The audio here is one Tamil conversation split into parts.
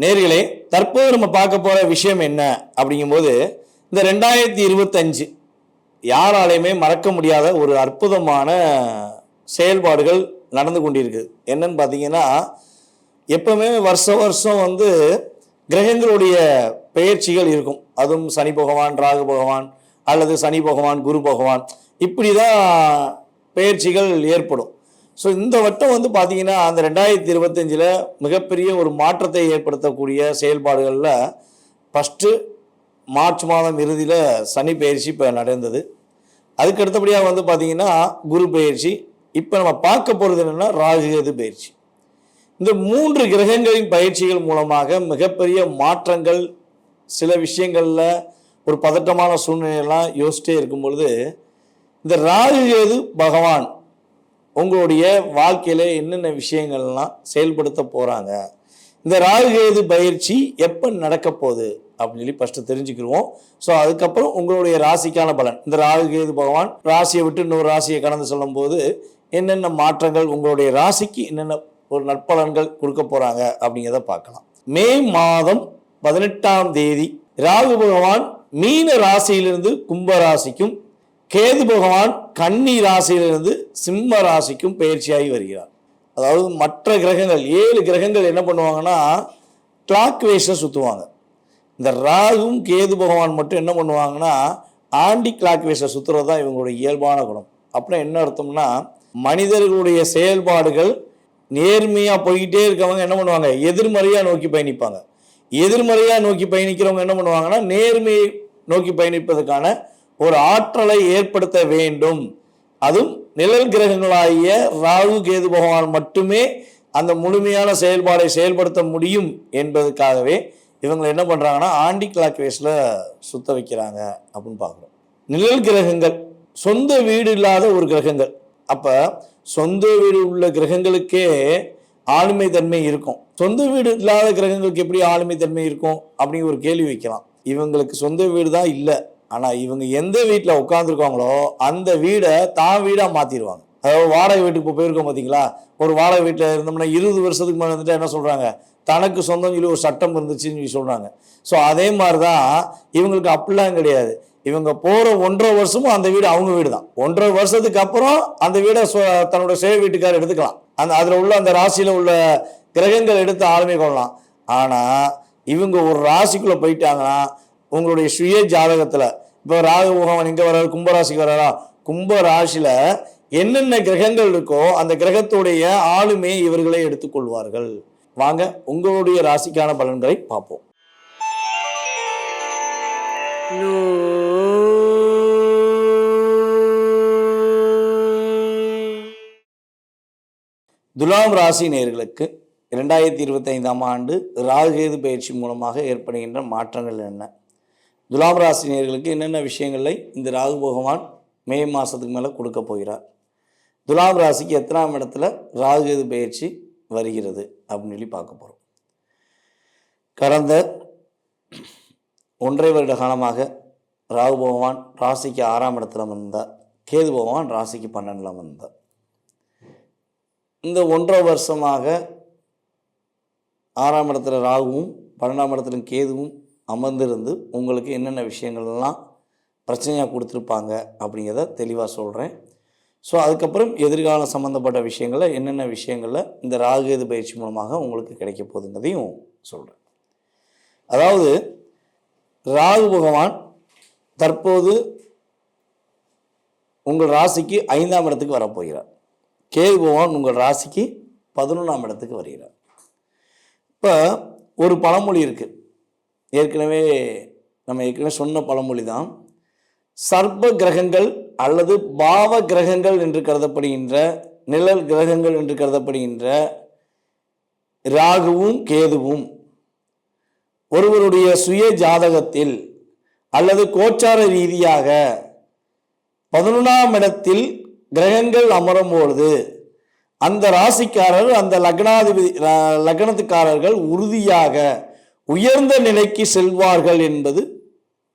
நேர்களே, தற்போது நம்ம பார்க்க போற விஷயம் என்ன அப்படிங்கும்போது, இந்த 2025 யாராலையுமே மறக்க முடியாத ஒரு அற்புதமான செயல்பாடுகள் நடந்து கொண்டிருக்கு. என்னன்னு பார்த்தீங்கன்னா, எப்பவுமே வருஷம் வருஷம் கிரகங்களுடைய பெயர்ச்சிகள் இருக்கும். அதுவும் சனி பகவான், ராகு பகவான், அல்லது சனி பகவான், குரு பகவான், இப்படி தான் பெயர்ச்சிகள் ஏற்படும். ஸோ இந்த வட்டம் பார்த்தீங்கன்னா, அந்த 2025 மிகப்பெரிய ஒரு மாற்றத்தை ஏற்படுத்தக்கூடிய செயல்பாடுகளில் ஃபஸ்ட்டு மார்ச் மாதம் இறுதியில் சனி பயிற்சி இப்போ நடந்தது. அதுக்கு அடுத்தபடியாக பார்த்தீங்கன்னா குரு பயிற்சி. இப்போ நம்ம பார்க்க போகிறது என்னென்னா ராகு கேது பயிற்சி. இந்த 3 கிரகங்களின் பயிற்சிகள் மூலமாக மிகப்பெரிய மாற்றங்கள், சில விஷயங்களில் ஒரு பதட்டமான சூழ்நிலையெல்லாம் யோசிச்சிட்டே இருக்கும் பொழுது, இந்த ராகு கேது பகவான் உங்களுடைய வாழ்க்கையில் என்னென்ன விஷயங்கள்லாம் செயல்படுத்த போகிறாங்க, இந்த ராகு கேது பயிற்சி எப்போ நடக்க போகுது அப்படின்னு சொல்லி ஃபஸ்ட்டு தெரிஞ்சுக்கிடுவோம். ஸோ அதுக்கப்புறம் உங்களுடைய ராசிக்கான பலன், இந்த ராகு கேது பகவான் ராசியை விட்டு இன்னொரு ராசியை கடந்து சொல்லும் போது என்னென்ன மாற்றங்கள், உங்களுடைய ராசிக்கு என்னென்ன ஒரு நற்பலன்கள் கொடுக்க போகிறாங்க அப்படிங்கிறத பார்க்கலாம். மே மாதம் 18ஆம் தேதி ராகு பகவான் மீன ராசியிலிருந்து கும்ப ராசிக்கும், கேது பகவான் கன்னி ராசியிலிருந்து சிம்ம ராசிக்கும் பயிற்சியாகி வருகிறார். அதாவது மற்ற கிரகங்கள் 7 கிரகங்கள் என்ன பண்ணுவாங்கன்னா கிளாக் வைஸில் சுற்றுவாங்க. இந்த ராகும் கேது பகவான் மட்டும் என்ன பண்ணுவாங்கன்னா ஆன்டி கிளாக் வைஸில் சுற்றுறது தான் இவங்களுடைய இயல்பான குணம். அப்புறம் என்ன அர்த்தம்னா, மனிதர்களுடைய செயல்பாடுகள் நேர்மையாக போய்கிட்டே இருக்கவங்க என்ன பண்ணுவாங்க, எதிர்மறையாக நோக்கி பயணிப்பாங்க. எதிர்மறையாக நோக்கி பயணிக்கிறவங்க என்ன பண்ணுவாங்கன்னா நேர்மையை நோக்கி பயணிப்பதற்கான ஒரு ஆற்றலை ஏற்படுத்த வேண்டும். அதுவும் நிழல் கிரகங்களாகிய ராகு கேது பகவான் மட்டுமே அந்த முழுமையான செயல்பாடை செயல்படுத்த முடியும் என்பதற்காகவே இவங்க என்ன பண்ணுறாங்கன்னா ஆன்டி கிளாக் வைஸில் சுத்த வைக்கிறாங்க அப்படின்னு பார்க்குறோம். நிழல் கிரகங்கள் சொந்த வீடு இல்லாத ஒரு கிரகங்கள். அப்போ சொந்த வீடு உள்ள கிரகங்களுக்கே ஆளுமை தன்மை இருக்கும். சொந்த வீடு இல்லாத கிரகங்களுக்கு எப்படி ஆளுமை தன்மை இருக்கும் அப்படிங்கிற ஒரு கேள்வி வைக்கலாம். இவங்களுக்கு சொந்த வீடு தான் இல்லை, ஆனால் இவங்க எந்த வீட்டில் உட்காந்துருக்காங்களோ அந்த வீடை தான் வீடாக மாற்றிடுவாங்க. அதாவது வாடகை வீட்டுக்கு இப்போ போயிருக்கோம் பார்த்தீங்களா, ஒரு வாடகை வீட்டில் இருந்தோம்னா 20 வருஷத்துக்கு மேலே வந்துட்டு என்ன சொல்கிறாங்க, தனக்கு சொந்தம் சொல்லி ஒரு சட்டம் இருந்துச்சுன்னு சொல்லி சொல்கிறாங்க. ஸோ அதே மாதிரி தான் இவங்களுக்கு அப்படிலாம் கிடையாது. இவங்க போகிற 1.5 வருஷமும் அந்த வீடு அவங்க வீடு தான். 1.5 வருஷத்துக்கு அப்புறம் அந்த வீடை தன்னோட சேவை வீட்டுக்காரர் எடுத்துக்கலாம். அதில் உள்ள அந்த ராசியில் உள்ள கிரகங்கள் எடுத்து ஆளுமை கொள்ளலாம். ஆனால் இவங்க ஒரு ராசிக்குள்ளே போயிட்டாங்கன்னா உங்களுடைய சுய ஜாதகத்தில் இப்போ ராகு பகவான் எங்கே வர்றாரு, கும்பராசிக்கு வர்றாரா, கும்ப ராசியில் என்னென்ன கிரகங்கள் இருக்கோ அந்த கிரகத்துடைய ஆளுமையை இவர்களே எடுத்துக்கொள்வார்கள். வாங்க உங்களுடைய ராசிக்கான பலன்களை பார்ப்போம். துலாம் ராசி நேயர்களுக்கு 2025ஆம் ஆண்டு ராகு கேது பயிற்சி மூலமாக ஏற்படுகின்ற மாற்றங்கள் என்ன, துலாம் ராசி நேயர்களுக்கு என்னென்ன விஷயங்களை இந்த ராகு பகவான் மே மாதத்துக்கு மேலே கொடுக்க போகிறார், துலாம் ராசிக்கு எத்தனாம் இடத்துல ராகு கேது பயிற்சி வருகிறது அப்படின்னு சொல்லி பார்க்க போகிறோம். கடந்த 1.5 வருட காலமாக ராகு பகவான் ராசிக்கு 6ஆம் இடத்துல வந்தார், கேது பகவான் ராசிக்கு 12ஆம் வந்தார். இந்த 1.5 வருஷமாக 6ஆம் இடத்துல ராகுவும் 12ஆம் இடத்துல கேதுவும் அமர்ந்திருந்து உங்களுக்கு என்னென்ன விஷயங்கள்லாம் பிரச்சனையாக கொடுத்துருப்பாங்க அப்படிங்கிறத தெளிவாக சொல்கிறேன். ஸோ அதுக்கப்புறம் எதிர்காலம் சம்மந்தப்பட்ட விஷயங்களில் என்னென்ன விஷயங்களில் இந்த ராகு கேது பயிற்சி மூலமாக உங்களுக்கு கிடைக்க போகுதுங்கிறதையும் சொல்கிறேன். அதாவது ராகு பகவான் தற்போது உங்கள் ராசிக்கு 5ஆம் இடத்துக்கு வரப்போகிறார், கேது பகவான் உங்கள் ராசிக்கு 11ஆம் இடத்துக்கு வருகிறார். இப்போ ஒரு பழமொழி இருக்குது, நம்ம ஏற்கனவே சொன்ன பழமொழி தான். சர்ப்ப கிரகங்கள் அல்லது பாவ கிரகங்கள் என்று கருதப்படுகின்ற, நிழல் கிரகங்கள் என்று கருதப்படுகின்ற ராகுவும் கேதுவும் ஒருவருடைய சுய ஜாதகத்தில் அல்லது கோச்சார ரீதியாக 11ஆம் இடத்தில் கிரகங்கள் அமரும் பொழுது அந்த ராசிக்காரர், அந்த லக்னத்துக்காரர்கள் உறுதியாக உயர்ந்த நிலைக்கு செல்வார்கள் என்பது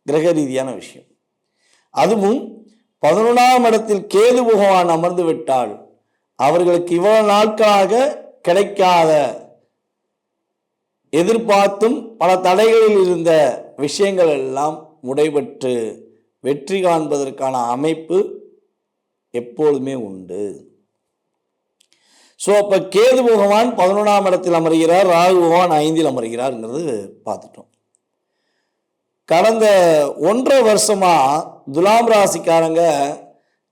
கிரக ரீதியான விஷயம். அதுவும் 11ஆம் இடத்தில் கேது பகவான் அமர்ந்து விட்டால் அவர்களுக்கு இவ்வளவு நாட்களாக கிடைக்காத, எதிர்பார்த்தும் பல தடைகளில் இருந்த விஷயங்கள் எல்லாம் முடைபெற்று வெற்றி காண்பதற்கான அமைப்பு எப்பொழுதுமே உண்டு. ஸோ அப்போ கேது பகவான் 11ஆம் இடத்தில் அமர்கிறார், ராகு பகவான் 5இல் அமர்கிறார்ங்கிறது பார்த்துட்டோம். கடந்த 1.5 வருஷமா துலாம் ராசிக்காரங்க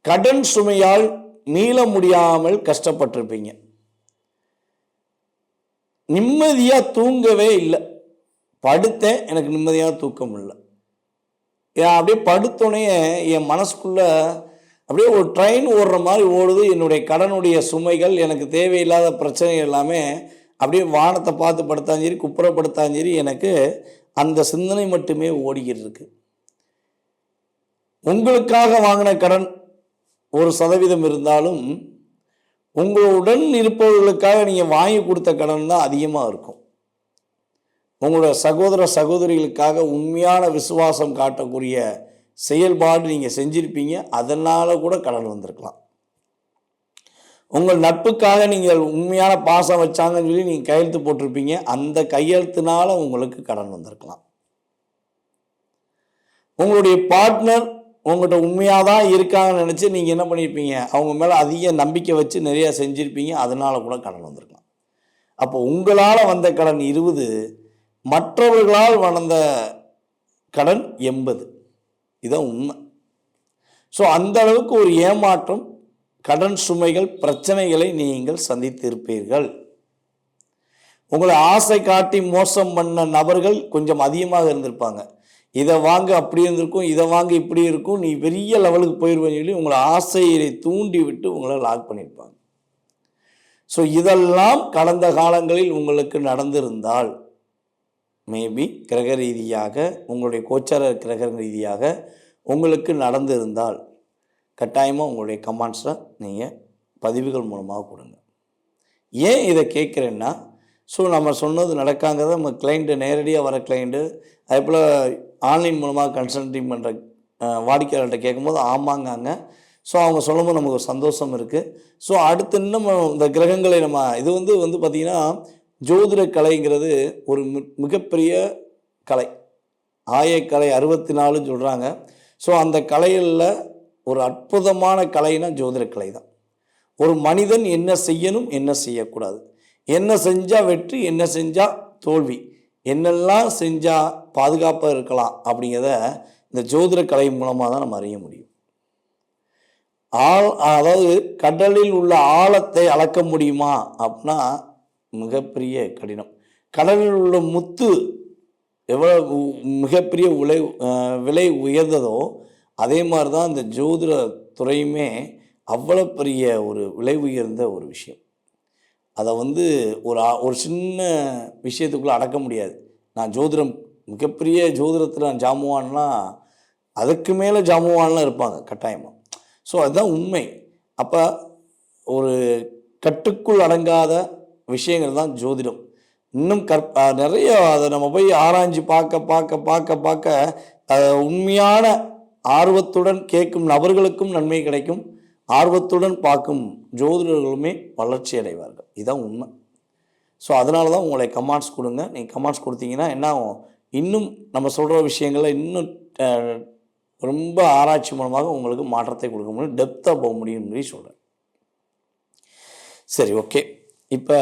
கடன் சுமையால் மீள முடியாமல் கஷ்டப்பட்டிருப்பீங்க. நிம்மதியாக தூங்கவே இல்லை. படுத்தேன், எனக்கு நிம்மதியாக தூக்கம் இல்லை. அப்படியே படுத்தோடனே என் மனசுக்குள்ள அப்படியே ஒரு ட்ரெயின் ஓடுற மாதிரி ஓடுது. என்னுடைய கடனுடைய சுமைகள், எனக்கு தேவையில்லாத பிரச்சனைகள் எல்லாமே அப்படியே வானத்தை பார்த்து படுத்தாலும் சரி, குப்புறப்படுத்தாலும் சரி, எனக்கு அந்த சிந்தனை மட்டுமே ஓடிக்கிட்டு இருக்கு. உங்களுக்காக வாங்கின கடன் 1% இருந்தாலும் உங்களுடன் இருப்பவர்களுக்காக நீங்கள் வாங்கி கொடுத்த கடன் தான் அதிகமாக இருக்கும். உங்களோட சகோதர சகோதரிகளுக்காக உண்மையான விசுவாசம் காட்டக்கூடிய செயல்பாடு நீங்கள் செஞ்சிருப்பீங்க, அதனால கூட கடன் வந்திருக்கலாம். உங்கள் நட்புக்காக நீங்கள் உண்மையான பாசம் வச்சாங்கன்னு சொல்லி நீங்கள் கையெழுத்து போட்டிருப்பீங்க, அந்த கையெழுத்துனால உங்களுக்கு கடன் வந்திருக்கலாம். உங்களுடைய பார்ட்னர் உங்கள்கிட்ட உண்மையாக தான் இருக்காங்கன்னு நினச்சி நீங்கள் என்ன பண்ணியிருப்பீங்க, அவங்க மேலே அதிக நம்பிக்கை வச்சு நிறையா செஞ்சுருப்பீங்க, அதனால கூட கடன் வந்திருக்கலாம். அப்போ உங்களால் வந்த கடன் 20, மற்றவர்களால் வந்த கடன் 80. இதுதான் உண்மை. ஸோ அந்த அளவுக்கு ஒரு ஏமாற்றம், கடன் சுமைகள், பிரச்சனைகளை நீங்கள் சந்தித்திருப்பீர்கள். உங்களை ஆசை காட்டி மோசம் பண்ண நபர்கள் கொஞ்சம் அதிகமாக இருந்திருப்பாங்க. இதை வாங்க அப்படி இருந்திருக்கும், இதை வாங்க இப்படி இருக்கும், நீ பெரிய லெவலுக்கு போயிடுவேன்னு சொல்லி உங்களை ஆசையை தூண்டி விட்டு உங்களை லாக் பண்ணியிருப்பாங்க. ஸோ இதெல்லாம் கடந்த காலங்களில் உங்களுக்கு நடந்திருந்தால், மேபி கிரக ரீதியாக, உங்களுடைய கோச்சார கிரக ரீதியாக உங்களுக்கு நடந்திருந்தால் கட்டாயமாக உங்களுடைய கமெண்ட்ஸை நீங்கள் பதிவுகள் மூலமாக கொடுங்க. ஏன் இதை கேட்குறேன்னா, ஸோ நம்ம சொன்னது நடக்காங்கிறத நம்ம கிளைண்ட்டு, நேரடியாக வர கிளைண்ட்டு, அதே போல் ஆன்லைன் மூலமாக கன்சல்டிங் பண்ணுற வாடிக்கையாளர்கிட்ட கேட்கும்போது ஆமாங்காங்க. ஸோ அவங்க சொல்லும்போது நமக்கு ஒரு சந்தோஷம் இருக்குது. ஸோ அடுத்து இன்னும் இந்த கிரகங்களை நம்ம இது வந்து பார்த்திங்கன்னா, ஜோதிட கலைங்கிறது ஒரு மிகப்பெரிய கலை. ஆயக்கலை 64 சொல்கிறாங்க. ஸோ அந்த கலைகளில் ஒரு அற்புதமான கலைனா ஜோதிட கலை தான். ஒரு மனிதன் என்ன செய்யணும், என்ன செய்யக்கூடாது, என்ன செஞ்சால் வெற்றி, என்ன செஞ்சால் தோல்வி, என்னெல்லாம் செஞ்சால் பாதுகாப்பாக இருக்கலாம் அப்படிங்கிறத இந்த ஜோதிட கலை மூலமாக தான் நம்ம அறிய முடியும். அதாவது கடலில் உள்ள ஆழத்தை அளக்க முடியுமா அப்படின்னா மிகப்பெரிய கடினம். கடலில் உள்ள முத்து எவ்வளோ மிகப்பெரிய விலை உயர்ந்ததோ அதே மாதிரி தான் இந்த ஜோதிட துறையுமே அவ்வளோ பெரிய ஒரு விலை உயர்ந்த ஒரு விஷயம். அதை ஒரு சின்ன விஷயத்துக்குள்ளே அடக்க முடியாது. நான் ஜோதிடம் மிகப்பெரிய ஜோதிடத்தில் நான் ஜாமுவான்னா அதுக்கு மேலே ஜாமுவான்லாம் இருப்பாங்க கட்டாயமாக. ஸோ அதுதான் உண்மை. அப்போ ஒரு கட்டுக்குள் அடங்காத விஷயங்கள் தான் ஜோதிடம். இன்னும் நிறைய அதை நம்ம போய் ஆராய்ஞ்சு பார்க்க உண்மையான ஆர்வத்துடன் கேட்கும் நபர்களுக்கும் நன்மை கிடைக்கும், ஆர்வத்துடன் பார்க்கும் ஜோதிடர்களுமே வளர்ச்சி அடைவார்கள். இதுதான் உண்மை. ஸோ அதனால தான் உங்களை கமெண்ட்ஸ் கொடுங்க. நீங்கள் கமெண்ட்ஸ் கொடுத்தீங்கன்னா என்ன ஆகும், இன்னும் நம்ம சொல்கிற விஷயங்களை இன்னும் ரொம்ப ஆராய்ச்சி மூலமாக உங்களுக்கு மாற்றத்தை கொடுக்க முடியும், டெப்த்தாக போக முடியும்னு சொல்கிறேன். சரி, ஓகே. இப்போ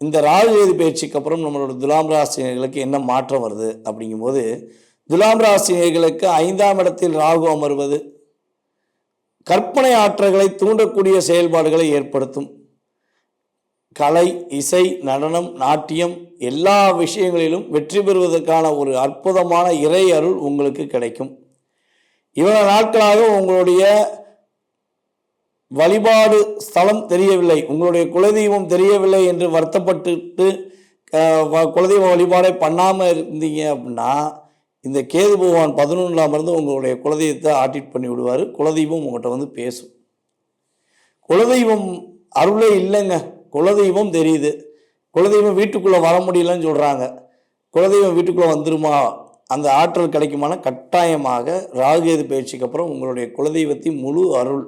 இந்த ராகு கேது பயிற்சிக்கு அப்புறம் நம்மளோட துலாம் ராசினியர்களுக்கு என்ன மாற்றம் வருது அப்படிங்கும்போது, துலாம் ராசினியர்களுக்கு 5ஆம் இடத்தில் ராகு அமர்வது கற்பனை ஆற்றல்களை தூண்டக்கூடிய செயல்பாடுகளை ஏற்படுத்தும். கலை, இசை, நடனம், நாட்டியம் எல்லா விஷயங்களிலும் வெற்றி பெறுவதற்கான ஒரு அற்புதமான இறை அருள் உங்களுக்கு கிடைக்கும். இவ்வளவு நாட்களாக உங்களுடைய வழிபாடு ஸ்தலம் தெரியவில்லை, உங்களுடைய குலதெய்வம் தெரியவில்லை என்று வருத்தப்பட்டு குலதெய்வ வழிபாடை பண்ணாமல் இருந்தீங்க அப்படின்னா, இந்த கேது பகவான் 11ஆம் இருந்து உங்களுடைய குலதெய்வத்தை ஆட்டிட் பண்ணி விடுவார். குலதெய்வம் உங்கள்கிட்ட பேசும். குலதெய்வம் அருளே இல்லைங்க, குலதெய்வம் தெரியுது. குலதெய்வம் வீட்டுக்குள்ளே வர முடியலன்னு சொல்கிறாங்க. குலதெய்வம் வீட்டுக்குள்ளே வந்துருமா அந்த ஆற்றல் கிடைக்குமான கட்டாயமாக ராகுகேது பயிற்சிக்கு அப்புறம் உங்களுடைய குலதெய்வத்தின் முழு அருள்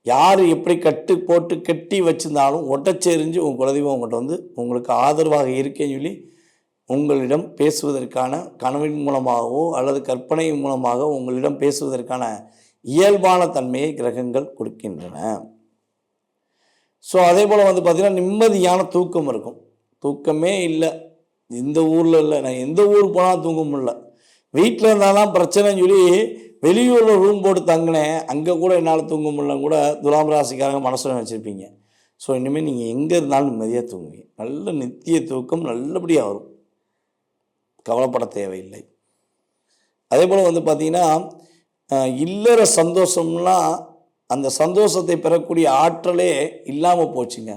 யார் எப்படி கட்டு போட்டு கட்டி வச்சிருந்தாலும் ஒட்டச்செறிஞ்சு உங்கள் குலதெய்வம் உங்கள்கிட்ட வந்து உங்களுக்கு ஆதரவாக இருக்கேன்னு சொல்லி உங்களிடம் பேசுவதற்கான கனவின் மூலமாகவோ அல்லது கற்பனை மூலமாக உங்களிடம் பேசுவதற்கான இயல்பான தன்மையை கிரகங்கள் கொடுக்கின்றன. ஸோ அதே போல் வந்து பார்த்திங்கன்னா நிம்மதியான தூக்கம் இருக்கும். தூக்கமே இல்லை, இந்த ஊரில் இல்லை, நான் எந்த ஊருக்கு போனால் தூங்க முடியல, வீட்டில் இருந்தாலும் பிரச்சனைன்னு சொல்லி வெளியூரில் ரூம் போட்டு தங்கினேன், அங்கே கூட என்னால் தூங்க முடியலன்னு கூட துலாம் ராசிக்காரங்க மனசில் வச்சுருப்பீங்க. ஸோ இனிமேல் நீங்கள் எங்கே இருந்தாலும் நிம்மதியாக தூங்குவீங்க. நல்ல நித்திய தூக்கம் நல்லபடியாக வரும், கவலைப்பட தேவையில்லை. அதே போல் வந்து பார்த்திங்கன்னா இல்லற சந்தோஷம்லாம் அந்த சந்தோஷத்தை பெறக்கூடிய ஆற்றலே இல்லாமல் போச்சுங்க.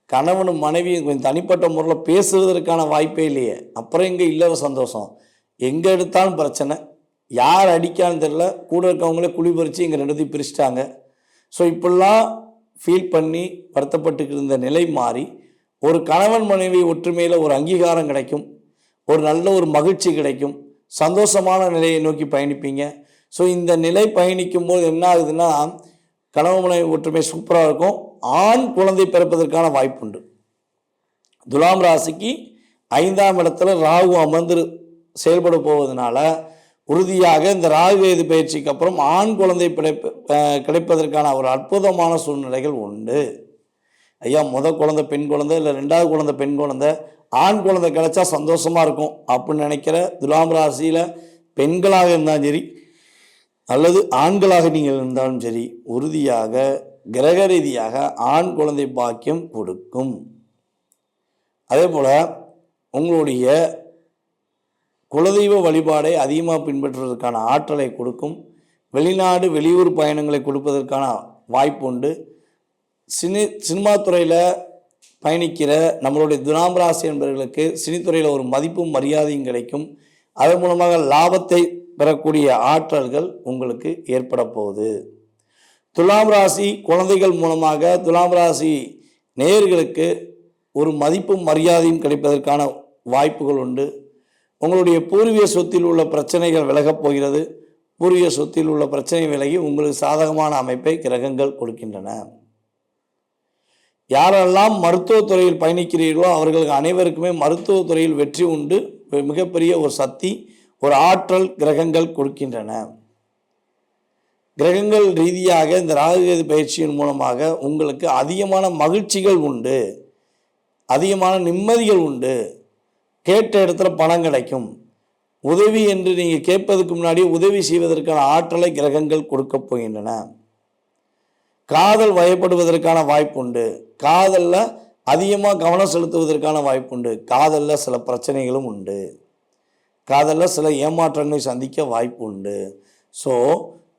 கணவனும் மனைவியும் கொஞ்சம் தனிப்பட்ட முறையில் பேசுவதற்கான வாய்ப்பே இல்லையே, அப்புறம் எங்கே இல்லற சந்தோஷம்? எங்கே எடுத்தாலும் பிரச்சனை, யார் அடிக்கான்னு தெரில, கூட இருக்கவங்களே குழி பறித்து இங்கே ரெண்டுத்தையும் பிரிச்சிட்டாங்க. ஸோ இப்படிலாம் ஃபீல் பண்ணி வருத்தப்பட்டுக்கிட்டு இருந்த நிலை மாறி ஒரு கணவன் மனைவி ஒற்றுமையில் ஒரு அங்கீகாரம் கிடைக்கும், ஒரு நல்ல ஒரு மகிழ்ச்சி கிடைக்கும், சந்தோஷமான நிலையை நோக்கி பயணிப்பீங்க. ஸோ இந்த நிலை பயணிக்கும் போது என்ன ஆகுதுன்னா கணவன் மனைவி ஒற்றுமை சூப்பராக இருக்கும். ஆண் குழந்தை பிறப்பதற்கான வாய்ப்புண்டு. துலாம் ராசிக்கு 5ஆம் இடத்துல ராகு அமர்ந்து செயல்பட போவதனால உறுதியாக இந்த ராகுகேது பயிற்சிக்கு அப்புறம் ஆண் குழந்தை கிடைப்பதற்கான ஒரு அற்புதமான சூழ்நிலைகள் உண்டு. ஐயா, முதல் குழந்தை பெண் குழந்தை இல்லை 2வது குழந்தை பெண் குழந்தை, ஆண் குழந்தை கிடைச்சா சந்தோஷமாக இருக்கும் அப்படின்னு நினைக்கிற துலாம் ராசியில் பெண்களாக இருந்தாலும் சரி அல்லது ஆண்களாக நீங்கள் இருந்தாலும் சரி, உறுதியாக கிரக ரீதியாக ஆண் குழந்தை பாக்கியம் கொடுக்கும். அதே போல் உங்களுடைய குலதெய்வ வழிபாடை அதிகமாக பின்பற்றுவதற்கான ஆற்றலை கொடுக்கும். வெளிநாடு வெளியூர் பயணங்களை கொடுப்பதற்கான வாய்ப்பு உண்டு. சினிமா துறையில் பயணிக்கிற நம்மளுடைய துலாம் ராசி என்பவர்களுக்கு சினித்துறையில் ஒரு மதிப்பும் மரியாதையும் கிடைக்கும். அதன் மூலமாக லாபத்தை பெறக்கூடிய ஆற்றல்கள் உங்களுக்கு ஏற்பட போகுது. துலாம் ராசி குழந்தைகள் மூலமாக துலாம் ராசி நேயர்களுக்கு ஒரு மதிப்பும் மரியாதையும் கிடைப்பதற்கான வாய்ப்புகள் உண்டு. உங்களுடைய பூர்வீக சொத்தில் உள்ள பிரச்சனைகள் விலகப் போகிறது. பூர்வீக சொத்தில் உள்ள பிரச்சனை விலகி உங்களுக்கு சாதகமான அமைப்பை கிரகங்கள் கொடுக்கின்றன. யாரெல்லாம் மருத்துவத்துறையில் பயணிக்கிறீர்களோ அவர்களுக்கு அனைவருக்குமே மருத்துவத்துறையில் வெற்றி உண்டு. மிகப்பெரிய ஒரு சக்தி, ஒரு ஆற்றல் கிரகங்கள் கொடுக்கின்றன. கிரகங்கள் ரீதியாக இந்த ராகுகேது பயிற்சியின் மூலமாக உங்களுக்கு அதிகமான மகிழ்ச்சிகள் உண்டு, அதிகமான நிம்மதிகள் உண்டு. கேட்ட இடத்துல பணம் கிடைக்கும். உதவி என்று நீங்கள் கேட்பதற்கு முன்னாடி உதவி செய்வதற்கான ஆற்றலை கிரகங்கள் கொடுக்க போகின்றன. காதல் வயப்படுவதற்கான வாய்ப்பு உண்டு. காதலில் அதிகமாக கவனம் செலுத்துவதற்கான வாய்ப்பு உண்டு. காதலில் சில பிரச்சனைகளும் உண்டு. காதலில் சில ஏமாற்றங்களை சந்திக்க வாய்ப்பு உண்டு. ஸோ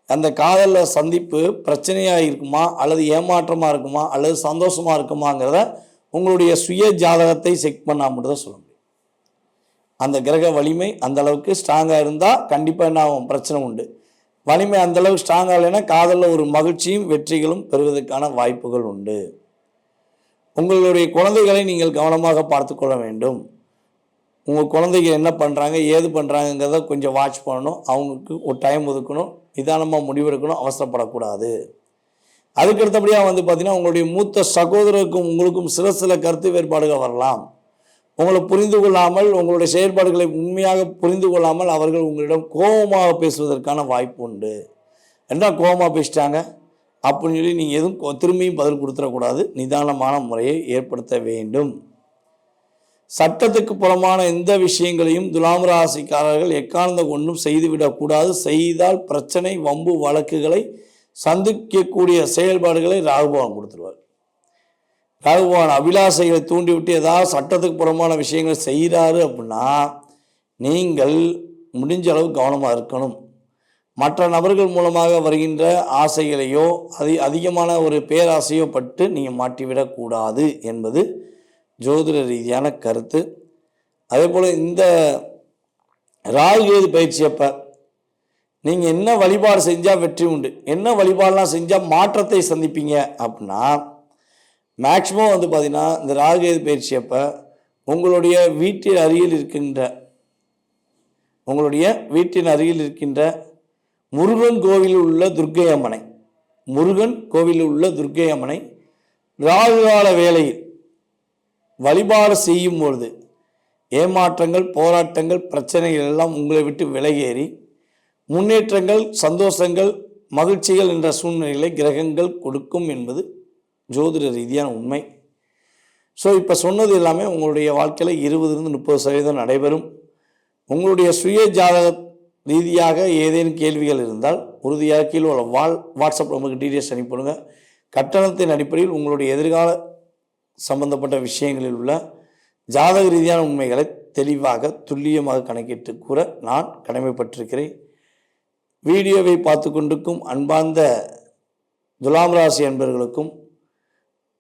அந்த காதலில் சந்திப்பு பிரச்சனையாக இருக்குமா அல்லது ஏமாற்றமாக இருக்குமா அல்லது சந்தோஷமாக இருக்குமாங்கிறத உங்களுடைய சுய ஜாதகத்தை செக் பண்ணால் மட்டும் தான் சொல்ல முடியும். அந்த கிரக வலிமை அந்த அளவுக்கு ஸ்ட்ராங்காக இருந்தால் கண்டிப்பாக என்ன ஆகும், பிரச்சனை உண்டு. வலிமை அந்தளவுக்கு ஸ்ட்ராங்காக இல்லைன்னா காதலில் ஒரு மகிழ்ச்சியும் வெற்றிகளும் பெறுவதற்கான வாய்ப்புகள் உண்டு. உங்களுடைய குழந்தைகளை நீங்கள் கவனமாக பார்த்து கொள்ள வேண்டும். உங்கள் குழந்தைங்க என்ன பண்ணுறாங்க ஏது பண்ணுறாங்கிறத கொஞ்சம் வாட்ச் பண்ணணும். அவங்களுக்கு ஒரு டைம் ஒதுக்கணும், நிதானமாக முடிவெடுக்கணும், அவசரப்படக்கூடாது. அதுக்கடுத்தபடியாக வந்து பார்த்திங்கன்னா உங்களுடைய மூத்த சகோதரருக்கும் உங்களுக்கும் சில கருத்து வேறுபாடுகள் வரலாம். உங்களை புரிந்து கொள்ளாமல், உங்களுடைய செயற்பாடுகளை உண்மையாக புரிந்து கொள்ளாமல் அவர்கள் உங்களிடம் கோபமாக பேசுவதற்கான வாய்ப்பு உண்டு. என்ன கோபமாக பேசிட்டாங்க அப்படின்னு சொல்லி நீங்கள் எதுவும் திரும்பியும் பதில் கொடுத்துடக்கூடாது. நிதானமான முறையை ஏற்படுத்த வேண்டும். சட்டத்துக்கு புறமான எந்த விஷயங்களையும் துலாம் ராசிக்காரர்கள் எக்காரணத்தை கொண்டும் செய்துவிடக்கூடாது. செய்தால் பிரச்சனை, வம்பு, வழக்குகளை சந்திக்கக்கூடிய செயல்பாடுகளை ராகுபவன் கொடுத்துருவார். ராகுபவன் அபிலாசைகளை தூண்டிவிட்டு ஏதாவது சட்டத்துக்கு புறமான விஷயங்களை செய்கிறாரு அப்படின்னா நீங்கள் முடிஞ்ச அளவு கவனமாக இருக்கணும். மற்ற நபர்கள் மூலமாக வருகின்ற ஆசைகளையோ அதிகமான ஒரு பேராசையோ பட்டு நீங்கள் மாட்டிவிடக்கூடாது என்பது ஜோதிட ரீதியான கருத்து. அதே போல் இந்த ராகுகேது பயிற்சி அப்போ நீங்கள் என்ன வழிபாடு செஞ்சால் வெற்றி உண்டு, என்ன வழிபாடெலாம் செஞ்சால் மாற்றத்தை சந்திப்பீங்க அப்படின்னா மேக்சிமம் வந்து பார்த்திங்கன்னா இந்த ராகுகேது பயிற்சி அப்போ உங்களுடைய வீட்டில் அருகில் இருக்கின்ற உங்களுடைய வீட்டின் அருகில் இருக்கின்ற முருகன் கோவிலில் உள்ள துர்க்கை அம்மனை, முருகன் கோவிலில் உள்ள துர்க்கை அம்மனை ராகுகால வேளையில் வழிபாடு செய்யும் பொழுது ஏமாற்றங்கள், போராட்டங்கள், பிரச்சனைகள் எல்லாம் உங்களை விட்டு விலகேறி முன்னேற்றங்கள், சந்தோஷங்கள், மகிழ்ச்சிகள் என்ற சூழ்நிலைகளை கிரகங்கள் கொடுக்கும் என்பது ஜோதிட ரீதியான உண்மை. ஸோ இப்போ சொன்னது எல்லாமே உங்களுடைய வாழ்க்கையில் 20-30% நடைபெறும். உங்களுடைய சுய ஜாதக ரீதியாக ஏதேனும் கேள்விகள் இருந்தால் உறுதியாக கீழே உள்ள வாட்ஸ்அப் நமக்கு டீட்டெயில்ஸ் அனுப்பிடுங்க. கட்டணத்தின் அடிப்படையில் உங்களுடைய எதிர்கால சம்பந்தப்பட்ட விஷயங்களில் உள்ள ஜாதக ரீதியான உண்மைகளை தெளிவாக துல்லியமாக கணக்கிட்டு கூற நான் கடமைப்பட்டிருக்கிறேன். வீடியோவை பார்த்து கொண்டிருக்கும் அன்பார்ந்த துலாம் ராசி அன்பர்களுக்கும்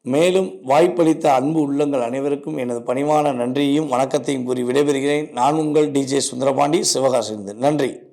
மேலும் வாய்ப்பளித்த அன்பு உள்ளங்கள் அனைவருக்கும் எனது பணிவான நன்றியையும் வணக்கத்தையும் கூறி விடைபெறுகிறேன். நான் உங்கள் டிஜே சுந்தரபாண்டி, சிவகாசியிலிருந்து. நன்றி.